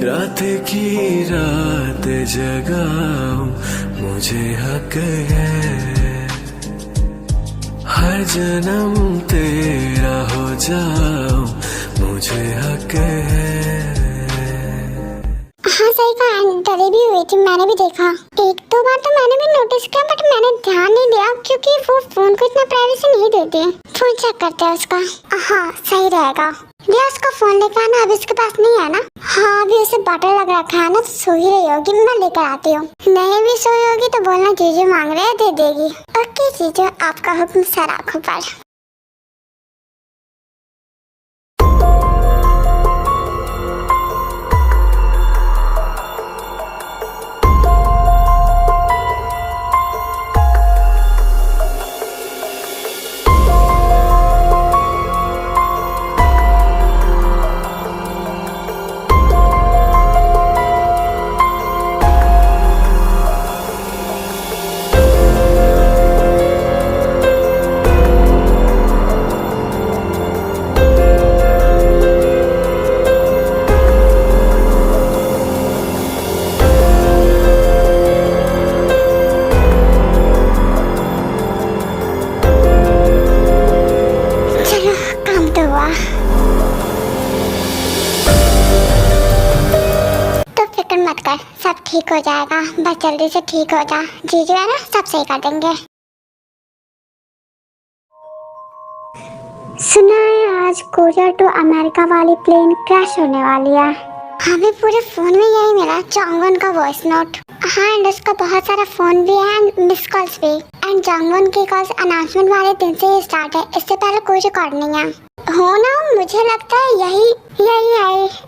रात की रात जगाऊं मुझे हक है, हर जन्म तेरा हो जाऊं मुझे हक है। हाँ सही कहा, डरी भी हुई थी, मैंने भी देखा। एक दो बार तो मैंने भी नोटिस किया, बट मैंने ध्यान नहीं दिया क्योंकि वो फोन को इतना प्राइवेसी नहीं देते। फोन चेक करते हैं उसका। हाँ सही रहेगा। लिया उसका फोन लेकर आना, अभी उसके पास नहीं है ना? हाँ अभी उसे बटन लग रखा है ना, तो सो ही रही होगी, मैं लेकर आती हूँ। नहीं भी सोई होगी तो बोलना जीजू मांग रहे हैं, दे देगी। ओके जीजू, आपका हुक्म सर आँखों पर। मत कर, सब ठीक हो जाएगा, बस जल्दी से ठीक हो जा। जीजू है ना, सब सही कर देंगे। सुना है आज कोरिया टू अमेरिका वाली प्लेन क्रैश होने वाली है। हमें पूरे फोन में यही मिला, जॉन्गवन का वॉइस नोट। हाँ एंड उसका बहुत सारा फोन भी है एंड मिस कॉल्स भी। एंड जॉन्गवन की कॉल्स अनाउंसमेंट वाले दिन से ही स्टार्ट है, इससे पहले कोई रिकॉर्ड नहीं है। हो ना, मुझे लगता है यही है।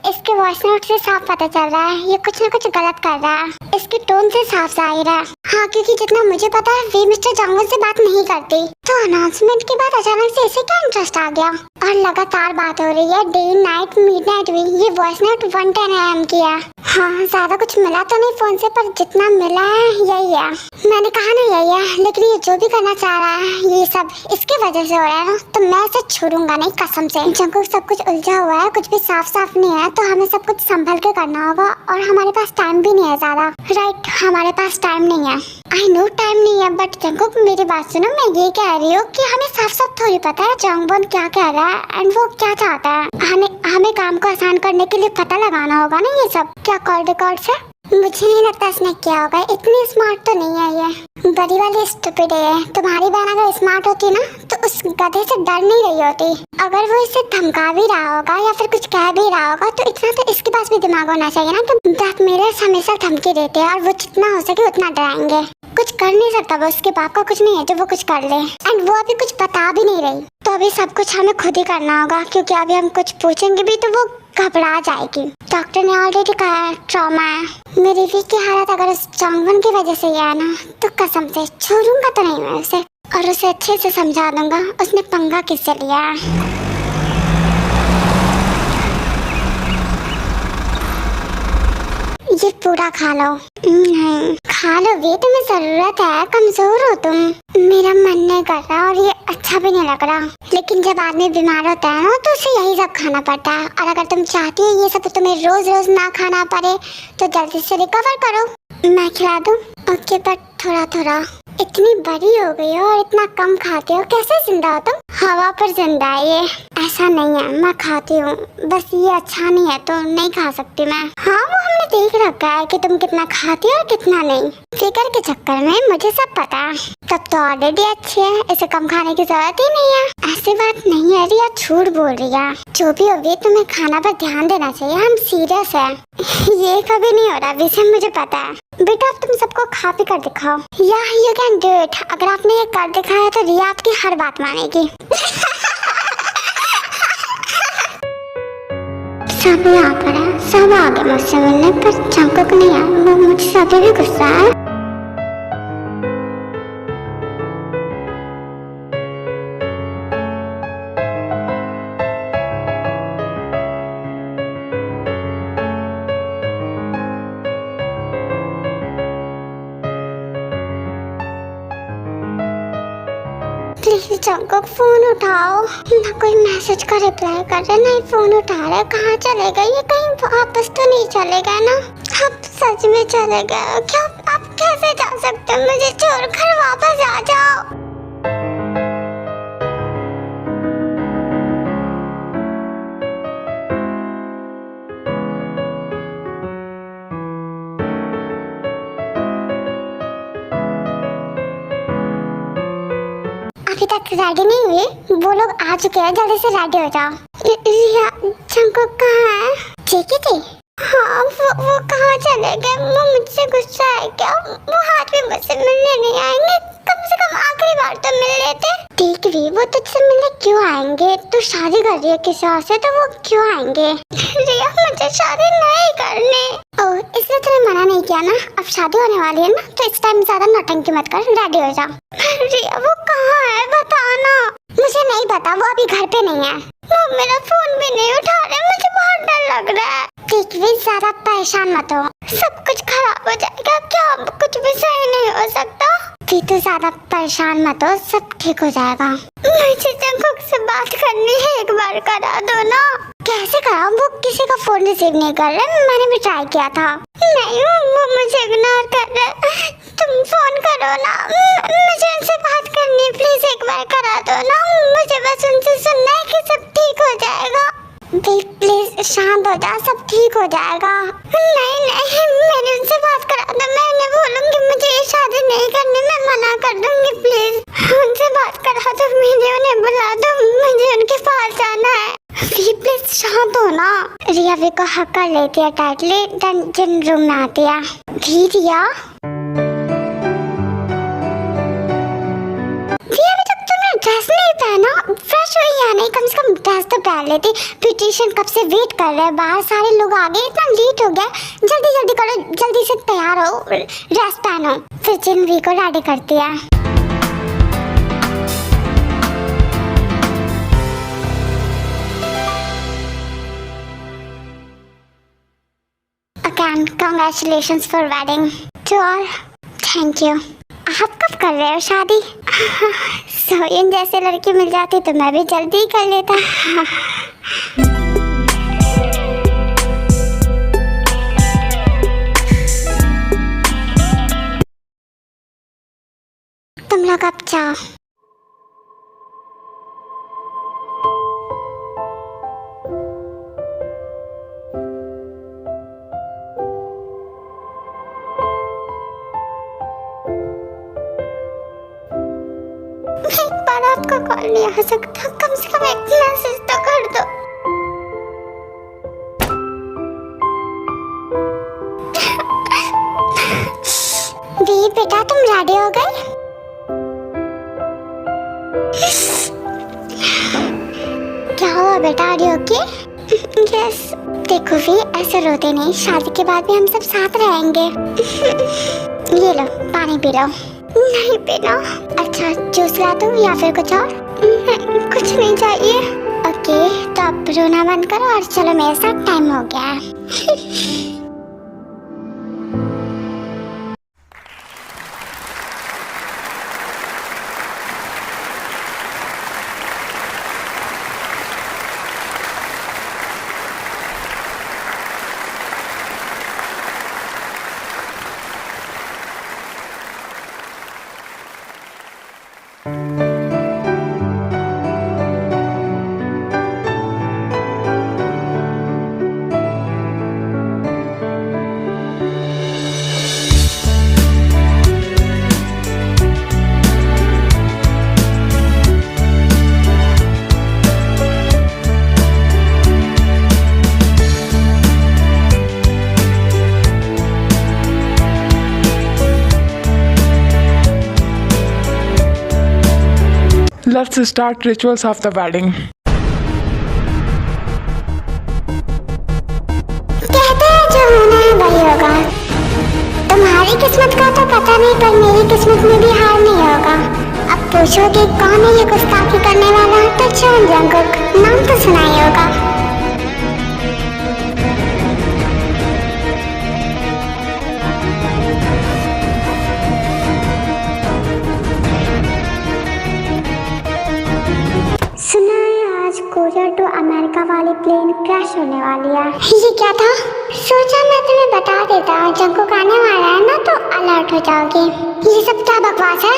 इसके वॉइस नोट से साफ पता चल रहा है ये कुछ न कुछ गलत कर रहा है। इसकी टोन से साफ जाहिर है। हाँ क्योंकि जितना मुझे पता है वे मिस्टर जॉन्गवन से बात नहीं करती, तो अनाउंसमेंट के बाद अचानक से इसे क्या इंटरेस्ट आ गया। और लगातार बात हो रही है, डे नाइट मिडनाइट भी। ये वॉइस नोट 110 AM की है। हाँ ज्यादा कुछ मिला तो नहीं फोन से, पर जितना मिला है यही है। मैंने कहा ना यही है, लेकिन ये जो भी करना चाह रहा है ये सब इसकी वजह से हो रहा है ना, तो मैं इसे छोड़ूंगा नहीं कसम से। जंगल सब कुछ उलझा हुआ है, कुछ भी साफ नहीं है, तो हमें सब कुछ संभल के करना होगा। और हमारे पास टाइम भी नहीं है ज्यादा। राइट, हमारे पास टाइम नहीं है। आई नो टाइम नहीं है, बट जंगुक मेरी बात सुनो, मैं ये कह रही हूँ कि हमें साफ थोड़ी पता है जॉन्गवन क्या कह रहा है एंड वो क्या चाहता है। हमें काम को आसान करने के लिए पता लगाना होगा ना ये सब। क्या कॉल रिकॉर्ड से? मुझे नहीं लगता इसने क्या होगा, इतनी स्मार्ट तो नहीं है ये। बड़ी वाली स्टूपिड है। तुम्हारी बहन अगर स्मार्ट होती ना तो उस गधे से डर नहीं रही होती। अगर वो इसे धमका भी रहा होगा या फिर कुछ कह भी रहा होगा तो इतना तो इसके पास भी दिमाग होना चाहिए ना कि ब्लैकमेलर्स हमेशा धमकी देते हैं और वो जितना हो सके उतना डराएंगे। कुछ कर नहीं सकता वो, उसके बाप का कुछ नहीं है जो वो कुछ कर ले। एंड वो अभी कुछ बता भी नहीं रही, तो अभी सब कुछ हमें खुद ही करना होगा क्योंकि अभी हम कुछ पूछेंगे भी तो वो घबरा जाएगी। डॉक्टर ने ऑलरेडी कहा है ट्रॉमा है। मेरी वीक की हालत अगर उस जॉन्गवन की वजह से ही है ना, तो कसम से छोड़ूंगा तो नहीं मैं उसे, और उसे अच्छे से समझा दूंगा उसने पंगा किससे लिया। ये पूरा खा लो। नहीं खा लो, भी तुम्हें जरूरत है, कमजोर हो तुम। मेरा मन नहीं कर रहा और ये अच्छा भी नहीं लग रहा, लेकिन जब आदमी बीमार होता है ना तो उसे यही सब खाना पड़ता है। और अगर तुम चाहती हो ये सब तुम्हें रोज रोज ना खाना पड़े तो जल्दी से रिकवर करो। मैं खिला दूं? ओके, पर थोड़ा थोड़ा। इतनी बड़ी हो गई हो और इतना कम खाते हो, कैसे जिंदा हो तुम? हवा पर जिंदा है ये। ऐसा नहीं है, मैं खाती हूँ, बस ये अच्छा नहीं है तो नहीं खा सकती मैं। हाँ वो हमने देख रखा है कि तुम कितना खाती हो और कितना नहीं। फिकर के चक्कर में मुझे सब पता है। तब तो ऑलरेडी अच्छी है, इसे कम खाने की जरूरत ही नहीं है। ऐसी बात नहीं है रिया, झूठ बोल रही है। जो भी होगी तुम्हें खाना पर ध्यान देना चाहिए, हम सीरियस है। ये कभी नहीं हो रहा विषय, मुझे पता है। बेटा तुम सबको खा पी कर दिखाओ। या यू कैन डू इट। अगर आपने ये कर दिखाया तो रिया आपकी हर बात मानेगी। सब यहाँ पर है, सब आगे मुझसे मिलने, पर जंगुक नहीं है, वो मुझसे अभी भी गुस्सा है। जंकुक फोन उठाओ। ना कोई मैसेज का रिप्लाई कर रहा है, ना ही फोन उठा रहा है। कहाँ चले गए ये? कहीं वापस तो नहीं चले गए ना? आप सच में चले गए क्या? आप कैसे जा सकते हो? मुझे छोड़कर वापस आ जाओ। अभी तक रेडी नहीं हुई? वो लोग आ चुके हैं, जल्दी से रेडी हो जाओ। रिया, जंकुक कहाँ है? ठीक थे? हाँ, वो कहाँ चले गए? वो मुझसे गुस्सा है क्या? वो हाथ में मुझसे मिलने नहीं आएंगे? कम से कम आखिरी बार तो मिल लेते। ठीक भी, वो तुझसे मिलने क्यों आएंगे? तू शादी कर रही है किसी और से, तो वो क्यों आएंगे? रिया, मुझे शादी नहीं करनी। ओह, इसलिए तूने मना नहीं किया ना? अब शादी होने वाली है ना, तो इस टाइम ज्यादा नौटंकी मत कर, रेडी हो जा। रिया, वो कहाँ है? बताना। मुझे नहीं पता, वो अभी घर पे नहीं है। वो मेरा फोन भी नहीं उठा रहे, मुझे बहुत डर लग रहा है। ठीक भी, ज्यादा परेशान मत हो, सब कुछ खराब हो जाएगा। क्या कुछ भी सही नहीं हो सकता? तू ज्यादा परेशान मत हो, सब ठीक हो जाएगा। मुझे जंकुक से बात करनी है, एक बार करा दो ना। कैसे कराऊं? वो किसी का फोन रिसीव नहीं कर रहे, मैंने भी ट्राई किया था। नहीं, वो मुझे इग्नोर कर रहे। तुम फोन करो ना, मुझे उनसे बात करनी है, प्लीज एक बार करा दो ना। मुझे बस उनसे सुनना है कि सब ठीक हो जाएगा। प्लीज शांत हो जा, सब ठीक हो जाएगा। नहीं, मैंने उनसे बात करा दो। मैं उन्हें बोलूंगी मुझे ये शादी नहीं करनी, मैं मना कर दूंगी। प्लीज उनसे बात करा दो, मुझे उन्हें बुला दो, मुझे उनके पास जाना है। प्लीज शांत हो ना। रिया भी को हक कर लेती है टाइटली, जिन रूम में आती है। रिया, अभी तक तुमने ड्रेस नहीं पहना? फ्रेश हुई या नहीं? कम से कम ड्रेस तो पहन लेती। ब्यूटिशियन कब से वेट कर रहे हैं बाहर, सारे लोग आ गए, इतना लेट हो गया। जल्दी जल्दी करो, जल्दी से तैयार हो, ड्रेस पहनो। फिर जिनवी को रेडी करती है। Again, congratulations for wedding to all. Thank you. आप कब कर रहे हो शादी? सोयन जैसे लड़की मिल जाती तो मैं भी जल्दी ही कर लेता। तुम लोग अब जाओ। आपका कॉल नहीं आ सकता, कम से कम एक मैसेज तो कर दो। दी बेटा, तुम रेडी हो गए? क्या हुआ बेटा, रेडी हो के? यस। देखो भी, ऐसे रोते नहीं, शादी के बाद भी हम सब साथ रहेंगे। ये लो, पानी पी लो। नहीं पीना। अच्छा, जूस ला दूं या फिर कुछ और? कुछ नहीं चाहिए। ओके, तो अब रोना बंद करो और चलो मेरे साथ, टाइम हो गया है। Let's start rituals of the wedding. कहते हैं जो होना है वही होगा। तुम्हारी किस्मत का तो पता नहीं, पर मेरी किस्मत में भी हार नहीं होगा। अब पूछोगे कौन है ये गुस्ताखी करने वाला, तो चोन जंकुक, नाम तो सुना ही होगा। एक्सपोजर टू अमेरिका वाली प्लेन क्रैश होने वाली है। ये क्या था? सोचा मैं तुम्हें बता देता, जंकुक आने वाला है ना तो अलर्ट हो जाओगे। ये सब क्या बकवास है?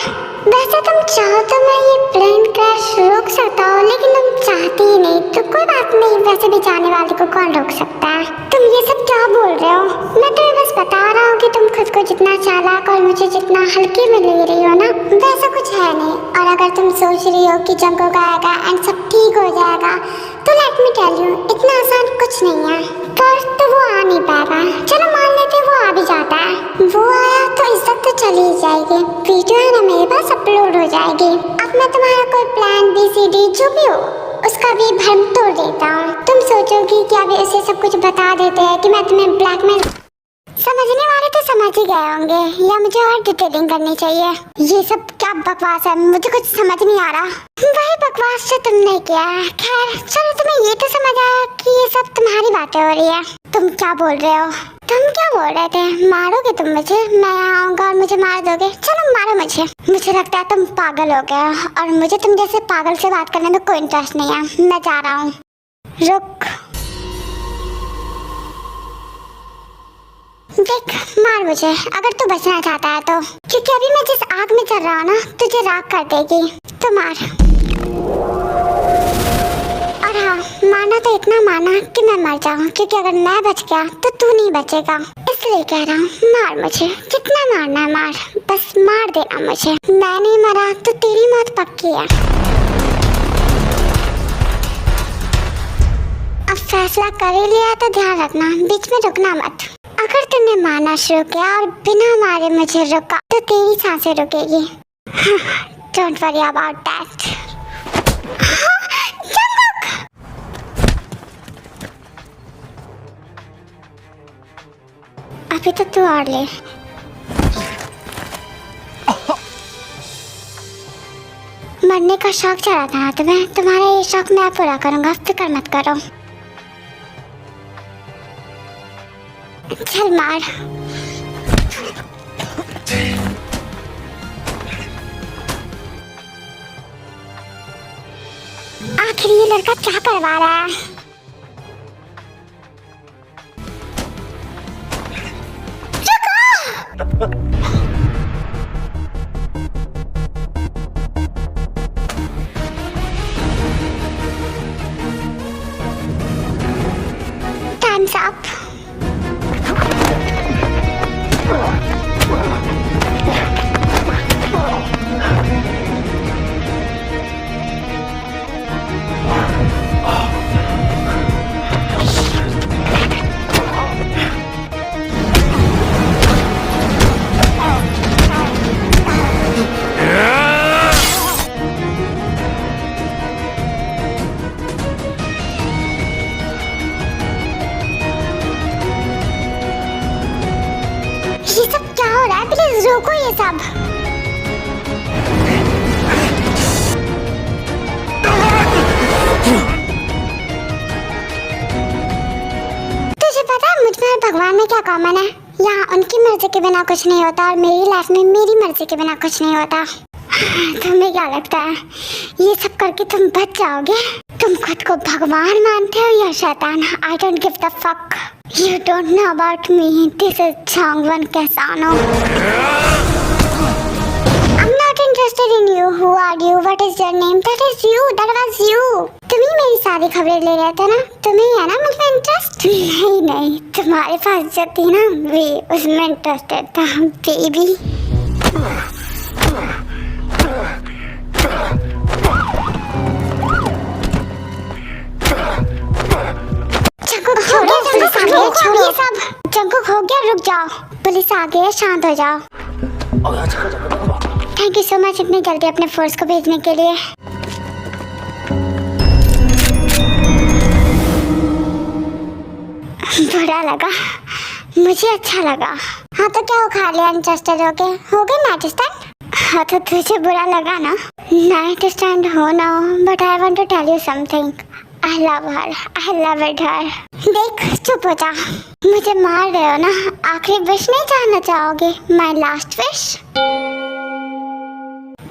वैसे तुम चाहो तो मैं ये प्लेन क्रैश रोक सकता हूँ, लेकिन तुम चाहती ही नहीं तो कोई बात नहीं, वैसे भी जाने वाले को कौन रोक सकता है। तुम ये सब क्या बोल रहे हो? मैं तुम्हें बस बता रहा हूँ कि तुम खुद को जितना चालाक और मुझे जितना हल्के में ले रही हो ना, वैसा कुछ है नहीं। और अगर तुम सोच रही हो कि जंकुक आएगा एंड सब ठीक हो जाएगा, तो लेट मी टेल यू, इतना आसान कुछ नहीं है। फर्स्ट तो वो आ नहीं पाएगा, चलो मान लेते वो आ भी जाता है। वो आया तो इज्जत तो चली ही जाएगी, वीडियो है ना मेरे पास अपलोड हो जाएगी। अब मैं तुम्हारा कोई प्लान BCD जो भी हो उसका भी भ्रम तोड़ देता हूँ। तुम सोचोगी कि अभी उसे सब कुछ बता देते हैं कि मैं तुम्हें ब्लैकमेल। समझने वाले तो समझ ही गए होंगे, या मुझे और डिटेलिंग करनी चाहिए? ये सब क्या बकवास है, मुझे कुछ समझ नहीं आ रहा। वही बकवास जो तुमने किया है। खैर चलो, तुम्हें ये तो समझ आया कि ये सब तुम्हारी बातें हो रही है। तुम क्या बोल रहे हो? तुम क्या बोल रहे थे? मारोगे तुम मुझे? मैं आऊंगा और मुझे मार दोगे? चलो मारो मुझे। मुझे लगता है तुम पागल हो गए हो और मुझे तुम जैसे पागल से बात करने में कोई इंटरेस्ट नहीं है। मैं जा रहा हूँ। रुक, देख, मार मुझे अगर तू बचना चाहता है तो, क्योंकि अभी मैं जिस आग में चल रहा हूँ ना तुझे राख कर देगी। तो मार। और हाँ, मारना तो इतना मारना कि मैं मर जाऊँ, क्योंकि अगर मैं बच गया तो तू नहीं बचेगा, इसलिए कह रहा हूँ मार मुझे। कितना मारना है मार, बस मार देना मुझे। मैं नहीं मरा तो तेरी मौत पक्की है। अब फैसला कर ही लिया तो ध्यान रखना, बीच में रुकना मत। अगर तुमने मारना शुरू किया और बिना मारे मुझे रुका तो तेरी सांसें रुकेगी। Don't worry about that. अभी तो तू और ले। मरने का शौक चढ़ा था ना तुम्हें? तुम्हारा ये शौक मैं पूरा करूंगा, फिक्र मत करो। चल मार। आखिर ये लड़का क्या करवा रहा है? Time's up. ये सब क्या हो रहा है? प्लीज रोको ये सब। तुझे पता है मुझ में भगवान में क्या कॉमन है? यहाँ उनकी मर्जी के बिना कुछ नहीं होता और मेरी लाइफ में मेरी मर्जी के बिना कुछ नहीं होता। तुम्हें क्या लगता है ये सब करके तुम बच जाओगे? तुम खुद को भगवान मानते हो या शैतान? I don't give the fuck. You don't know about me. This is Changwon Kesano. I'm not interested in you. Who are you? What is your name? That is you. That was you. तुम ही मेरी सारी खबरें ले रहे थे ना? तुम्हें है ना मुझमें इंटरेस्ट? नहीं, तुम्हारे पास जो थी ना वे उसमें इंटरेस्टेड था बेबी। छोड़िए सब। जंकुक हो गया, रुक जाओ। पुलिस आ गई है, शांत हो जाओ। थैंक यू सो मच इतनी जल्दी अपने फोर्स को भेजने के लिए। बुरा लगा, मुझे अच्छा लगा। हाँ तो क्या उखाड़ लिया? इंटरेस्टेड हो गए नाइट स्टैंड? हाँ तो तुझे बुरा लगा ना? नाइट स्टैंड हो ना हो, but I want to tell you something. I love her. I love it her. देख, चुप हो जा। मुझे मार रहे हो ना? आखिरी विश नहीं जानना चाहोगे? My last wish?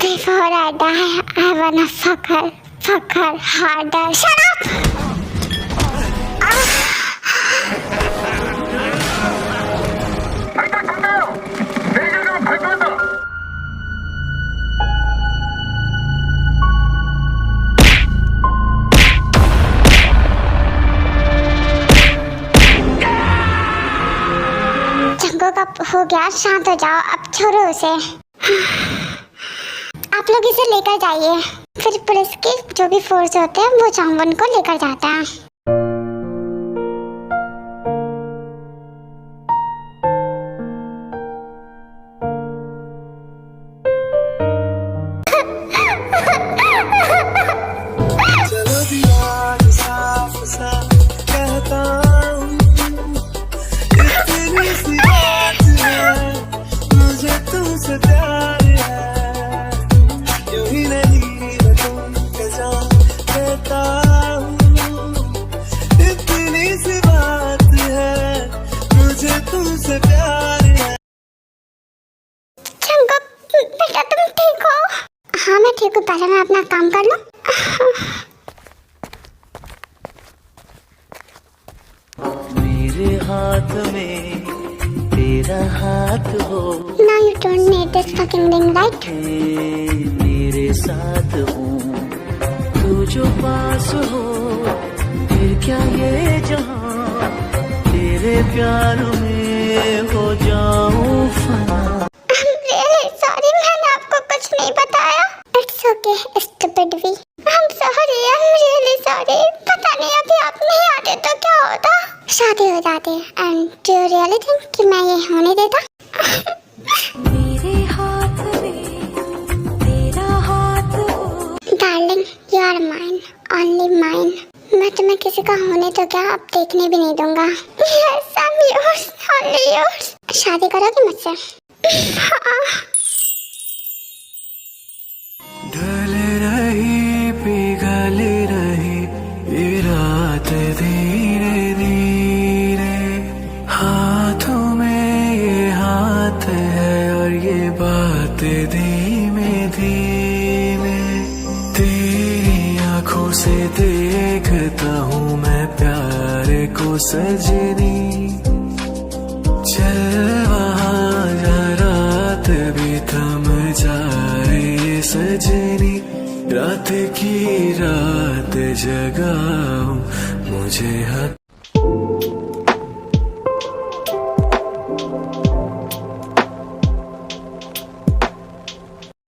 Before I die, I wanna fuck her. Fucker harder shut up. चंगो का हो गया, शांत हो जाओ, अब छोड़ो उसे। आप लोग इसे लेकर जाइए। फिर पुलिस के जो भी फोर्स होते हैं वो चांगवन को लेकर जाता है। चलो दिया साफ साफ कहता हूँ, इतनी सी बात है, मुझे तुमसे प्यार है, यूं ही नहीं मैं तुमको जान देता हूँ, इतनी सी बात है, मुझे तुमसे प्यार है। चंगो बेटा तुम ठीक हो? हाँ मैं ठीक हूँ, पहले मैं अपना काम कर लूँ। मेरे हाथ में तेरा हाथ हो, Now you don't need this fucking ring, right? मेरे साथ हूँ, तू जो पास हो, फिर क्या ये जहाँ तेरे प्यार में हो जाऊँ फना। I'm really sorry, मैंने आपको कुछ नहीं बताया। It's okay, stupid we. I'm sorry, I'm really sorry. पता नहीं अभी आप नहीं आते तो क्या होता? शादी हो जाती। And do you really think कि मैं ये होने देता? मेरे हाथ में तेरा हाथ हो। Darling, you are mine, only mine. मैं तुम्हें किसी का होने तो क्या अब देखने भी नहीं दूंगा। Yes, I'm yours, only yours. शादी करोगे मुझसे? हाँ। ढल रही पिघल रही ये रात धीरे धीरे, हाथों में ये हाथ है और ये बात धीमे धीमे, तेरी आंखों से देखता हूँ मैं प्यार को सजनी, चल वहाँ जा रात भी थम जाए ये सजनी, रात की रात जगाऊं मुझे हक